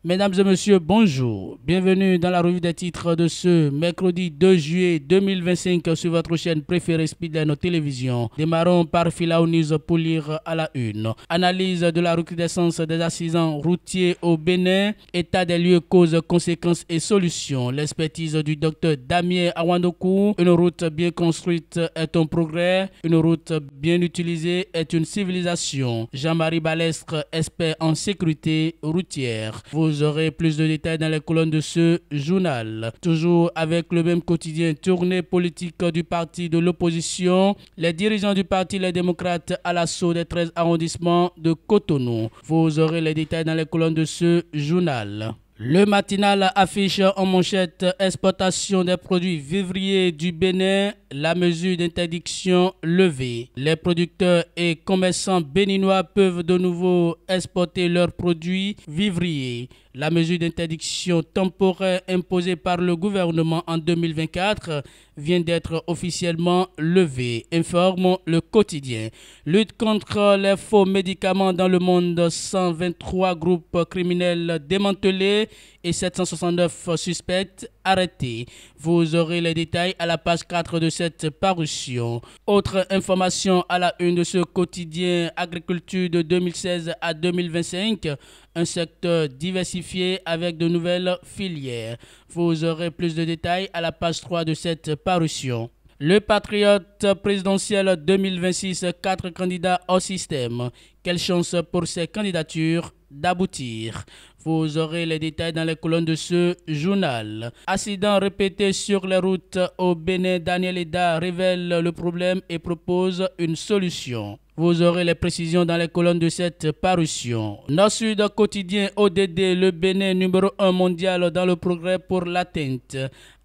Mesdames et messieurs, bonjour. Bienvenue dans la revue des titres de ce mercredi 2 juillet 2025 sur votre chaîne préférée Speedline Télévision. Démarrons par Filao News pour lire à la une. Analyse de la recrudescence des accidents routiers au Bénin. État des lieux, causes, conséquences et solutions. L'expertise du docteur Damien Awandokou. Une route bien construite est un progrès. Une route bien utilisée est une civilisation. Jean-Marie Balestre, expert en sécurité routière. Vous aurez plus de détails dans les colonnes de ce journal. Toujours avec le même quotidien, tournée politique du parti de l'opposition. Les dirigeants du parti Les Démocrates à l'assaut des 13 arrondissements de Cotonou. Vous aurez les détails dans les colonnes de ce journal. Le matinal affiche en manchette exportation des produits vivriers du Bénin, la mesure d'interdiction levée. Les producteurs et commerçants béninois peuvent de nouveau exporter leurs produits vivriers. La mesure d'interdiction temporaire imposée par le gouvernement en 2024 vient d'être officiellement levée, informe le quotidien. Lutte contre les faux médicaments dans le monde, 123 groupes criminels démantelés et 769 suspects arrêtés. Vous aurez les détails à la page 4 de cette parution. Autre information à la une de ce quotidien, agriculture de 2016 à 2025, un secteur diversifié avec de nouvelles filières. Vous aurez plus de détails à la page 3 de cette parution. Le Patriote présidentiel 2026, 4 candidats au système. Quelle chance pour ces candidatures d'aboutir. Vous aurez les détails dans les colonnes de ce journal. Accident répété sur les routes au Bénin, Daniel Eda révèle le problème et propose une solution. Vous aurez les précisions dans les colonnes de cette parution. Nord-Sud quotidien ODD, le Bénin numéro 1 mondial dans le progrès pour l'atteinte.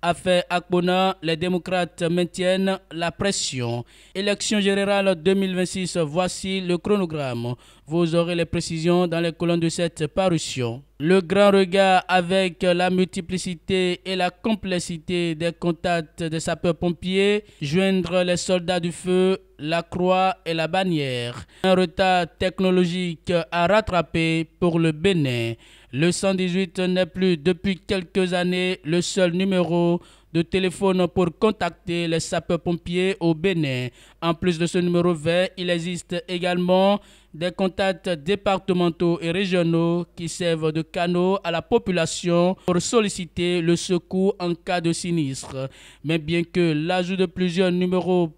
Affaire Akpona, les démocrates maintiennent la pression. Élection générale 2026, voici le chronogramme. Vous aurez les précisions dans les colonnes de cette parution. Le grand regard avec la multiplicité et la complexité des contacts des sapeurs-pompiers, joindre les soldats du feu, la croix et la bannière. Un retard technologique à rattraper pour le Bénin. Le 118 n'est plus depuis quelques années le seul numéro de téléphone pour contacter les sapeurs-pompiers au Bénin. En plus de ce numéro vert, il existe également des contacts départementaux et régionaux qui servent de canaux à la population pour solliciter le secours en cas de sinistre. Mais bien que l'ajout de plusieurs numéros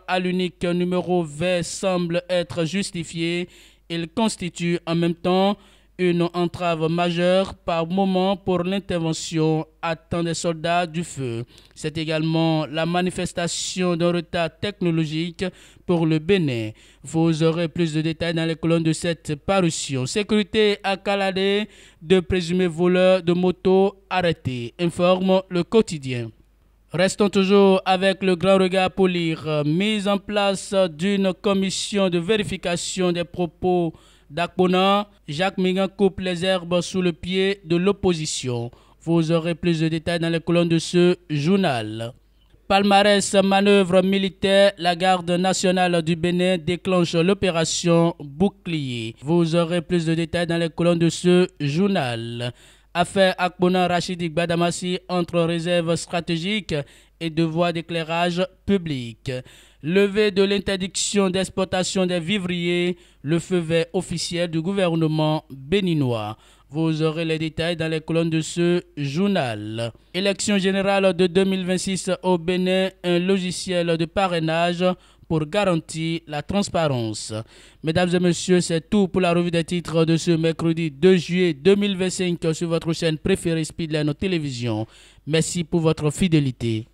à l'unique numéro vert semble être justifié, il constitue en même temps une entrave majeure par moment pour l'intervention à temps des soldats du feu. C'est également la manifestation d'un retard technologique pour le Bénin. Vous aurez plus de détails dans les colonnes de cette parution. Sécurité à Caladé, de présumés voleurs de motos arrêtés, informe le quotidien. Restons toujours avec le grand regard pour lire. Mise en place d'une commission de vérification des propos d'Akpona, Jacques Mingan coupe les herbes sous le pied de l'opposition. Vous aurez plus de détails dans les colonnes de ce journal. Palmarès manœuvre militaire, la garde nationale du Bénin déclenche l'opération Bouclier. Vous aurez plus de détails dans les colonnes de ce journal. Affaire Akpona Rachidi Gbadamassi entre réserves stratégiques et devoirs d'éclairage public. Levée de l'interdiction d'exportation des vivriers, le feu vert officiel du gouvernement béninois. Vous aurez les détails dans les colonnes de ce journal. Élection générale de 2026 au Bénin, un logiciel de parrainage pour garantir la transparence. Mesdames et messieurs, c'est tout pour la revue des titres de ce mercredi 2 juillet 2025 sur votre chaîne préférée Speedline Télévision. Merci pour votre fidélité.